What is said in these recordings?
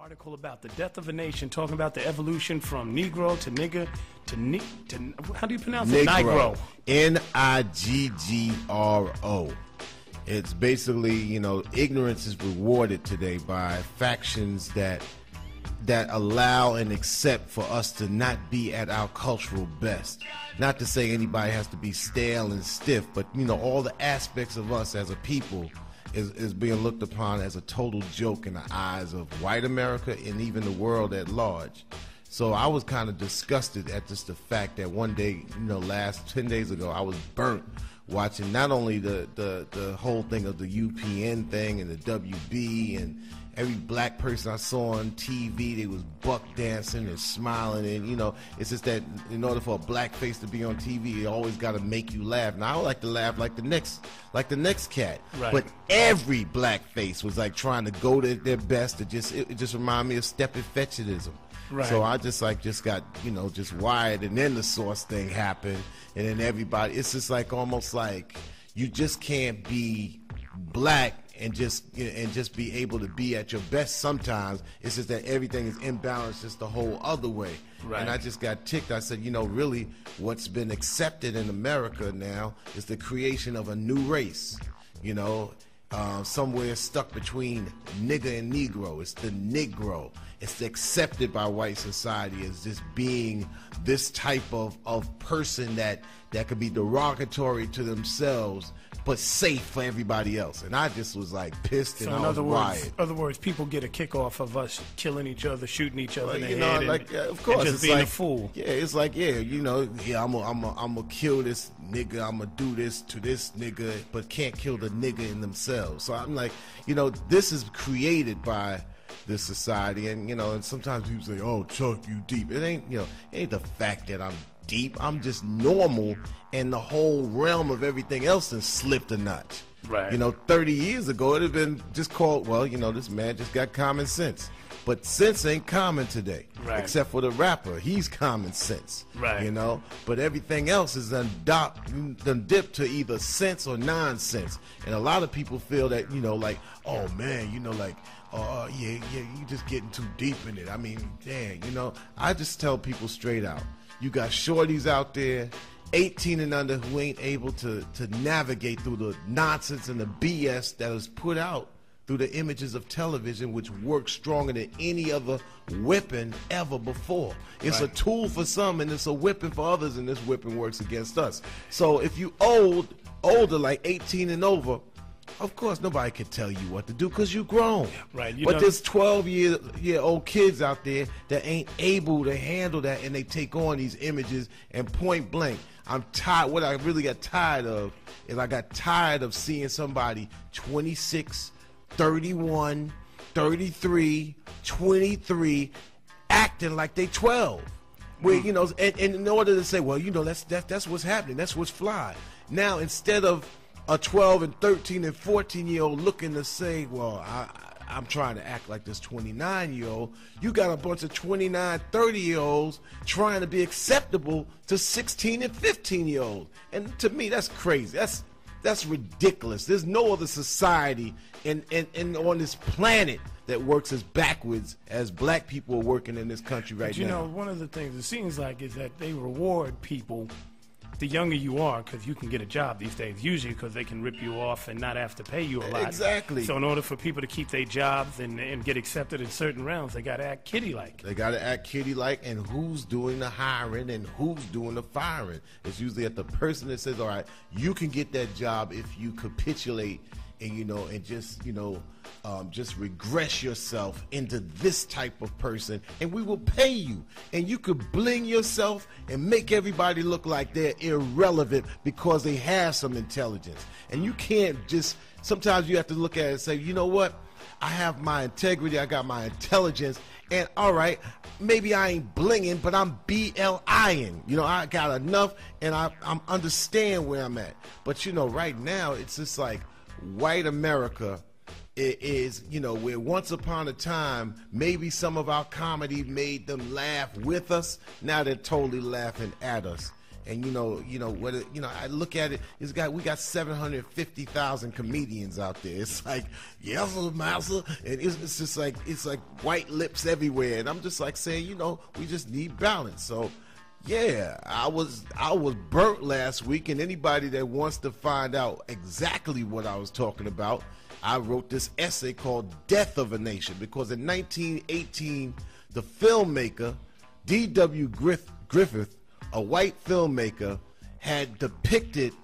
Article about the death of a nation, talking about the evolution from Negro to nigger to how do you pronounce it? Negro. Niggro. It's basically, ignorance is rewarded today by factions that allow and accept for us to not be at our cultural best. Not to say anybody has to be stale and stiff, but all the aspects of us as a people is being looked upon as a total joke in the eyes of white America and even the world at large. So I was kind of disgusted at just the fact that one day, last 10 days ago, I was burnt watching not only the whole thing of the UPN thing and the WB and every black person I saw on TV, they was buck dancing and smiling, and it's just that in order for a black face to be on TV, it always got to make you laugh. Now I like to laugh like the next cat, right. But every black face was like trying to go to their best. It just reminded me of stepping fetishism. Right. So I just got just wired, and then the Source thing happened, and then everybody. It's just like almost like you just can't be black and just be able to be at your best sometimes. It's just that everything is imbalanced just the whole other way. Right. And I just got ticked. I said, really what's been accepted in America now is the creation of a new race, somewhere stuck between nigger and Negro. It's the Negro. It's accepted by white society as just being this type of person that could be derogatory to themselves but safe for everybody else. And I just was like pissed, and I was wired. In other words, people get a kick off of us killing each other, shooting each other in the head, of course, and just it's being like, a fool. Yeah, it's like, I'm gonna kill this nigga, I'm gonna do this to this nigga, but can't kill the nigga in themselves. So I'm like, this is created by this society, and and sometimes people say, "Oh, Chuck, you deep." It ain't, it ain't the fact that I'm deep. I'm just normal, and the whole realm of everything else has slipped a notch. Right. 30 years ago, it'd have been just called, well, this man just got common sense. But sense ain't common today, right. Except for the rapper. He's common sense, right? But everything else is done dipped to either sense or nonsense. And a lot of people feel that, like, oh man, yeah, you just getting too deep in it. I mean, dang, I just tell people straight out. You got shorties out there, 18 and under, who ain't able to navigate through the nonsense and the BS that is put out through the images of television, which works stronger than any other weapon ever before. It's right. a tool for some, and it's a weapon for others, and this weapon works against us. So if you older, like 18 and over, of course nobody can tell you what to do because you grown. Right. But there's 12-year-old kids out there that ain't able to handle that, and they take on these images, and point blank, I'm tired. What I really got tired of is I got tired of seeing somebody 26, 31, 33, 23 acting like they 12. Where, and in order to say, well, that's what's happening. That's what's fly. Now, instead of a 12 and 13 and 14-year-old looking to say, well, I'm trying to act like this 29-year-old, you got a bunch of 29, 30-year-olds trying to be acceptable to 16 and 15-year-olds. And to me, that's crazy. That's ridiculous. There's no other society in on this planet that works as backwards as black people are working in this country right now. One of the things it seems like is that they reward people the younger you are, because you can get a job these days, usually because they can rip you off and not have to pay you a lot. Exactly. So in order for people to keep their jobs and get accepted in certain rounds, they got to act kitty-like. They got to act kitty-like, and who's doing the hiring and who's doing the firing? It's usually at the person that says, all right, you can get that job if you capitulate and, and just regress yourself into this type of person, and we will pay you. And you could bling yourself and make everybody look like they're irrelevant because they have some intelligence. And you can't just, sometimes you have to look at it and say, you know what? I have my integrity, I got my intelligence, and all right, maybe I ain't blinging, but I'm BLIing. I got enough, and I'm understand where I'm at. But, right now, it's just like white America is, where once upon a time, maybe some of our comedy made them laugh with us. Now they're totally laughing at us. And I look at it. We got 750,000 comedians out there. It's like yes, master, and it's just like white lips everywhere. And I'm just like saying, we just need balance. So, yeah, I was burnt last week. And anybody that wants to find out exactly what I was talking about, I wrote this essay called "Death of a Nation" because in 1918, the filmmaker D.W. Griffith, a white filmmaker, had depicted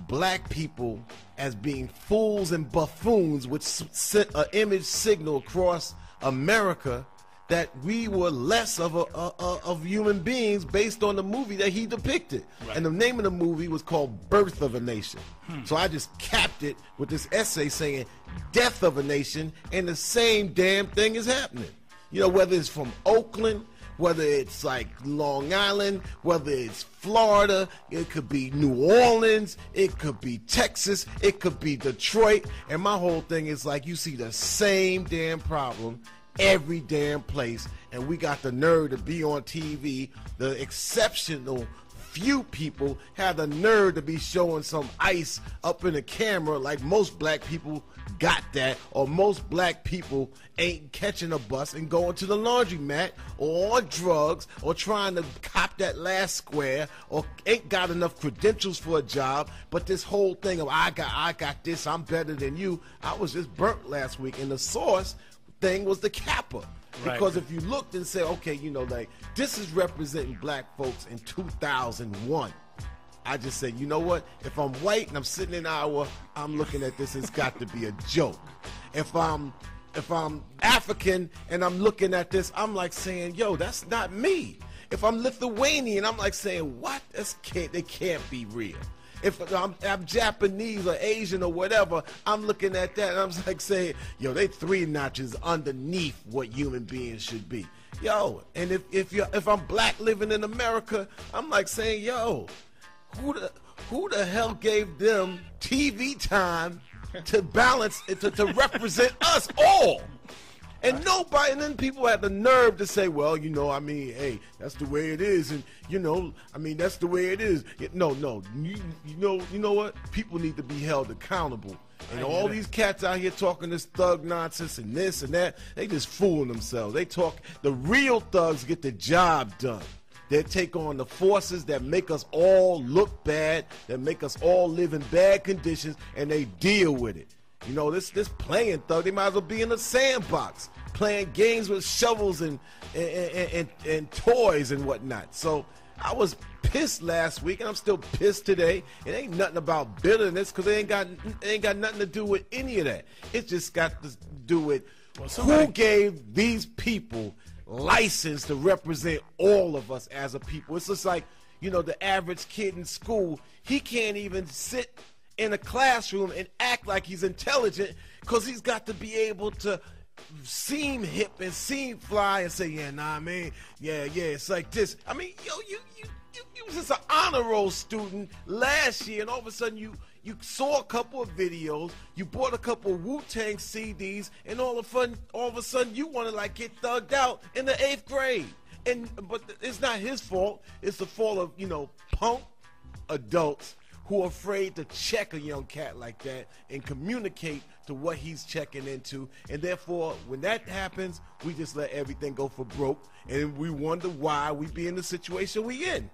black people as being fools and buffoons, which sent an image signal across America that we were less of human beings based on the movie that he depicted. Right. And the name of the movie was called Birth of a Nation. So I just capped it with this essay saying death of a nation, and the same damn thing is happening. Whether it's from Oakland, whether it's like Long Island, whether it's Florida, it could be New Orleans, it could be Texas, it could be Detroit. And my whole thing is like, you see the same damn problem every damn place, and we got the nerve to be on TV. The exceptional few people have the nerve to be showing some ice up in the camera like most black people got that, or most black people ain't catching a bus and going to the laundromat or on drugs or trying to cop that last square or ain't got enough credentials for a job. But this whole thing of I got this, I'm better than you. I was just burnt last week, and the source thing was the Kappa. Because if you looked and said, okay, like this is representing black folks in 2001. I just said, you know what? If I'm white and I'm sitting in Iowa, I'm looking at this. It's got to be a joke. If I'm African and I'm looking at this, I'm like saying, yo, that's not me. If I'm Lithuanian, I'm like saying, what? They can't be real. If I'm Japanese or Asian or whatever, I'm looking at that and I'm like saying, yo, they 3 notches underneath what human beings should be. Yo, and if I'm black living in America, I'm like saying, yo, who the hell gave them TV time to balance it, to represent us all? And nobody, and then people had the nerve to say, well, hey, that's the way it is, and that's the way it is. No, you know what? People need to be held accountable. And all these cats out here talking this thug nonsense and this and that, they just fooling themselves. The real thugs get the job done. They take on the forces that make us all look bad, that make us all live in bad conditions, and they deal with it. This playing thug, they might as well be in a sandbox, playing games with shovels and toys and whatnot. So I was pissed last week, and I'm still pissed today. It ain't nothing about bitterness, because it ain't got nothing to do with any of that. It just got to do with who gave these people license to represent all of us as a people. It's just like, the average kid in school, he can't even sit in a classroom and act like he's intelligent, because he's got to be able to seem hip and seem fly and say, it's like this. I mean, yo, you was just an honor roll student last year, and all of a sudden you saw a couple of videos, you bought a couple of Wu-Tang CDs, and all of a sudden you want to get thugged out in the 8th grade. But it's not his fault. It's the fault of punk adults who are afraid to check a young cat like that and communicate to what he's checking into. And therefore, when that happens, we just let everything go for broke, and we wonder why we be in the situation we in.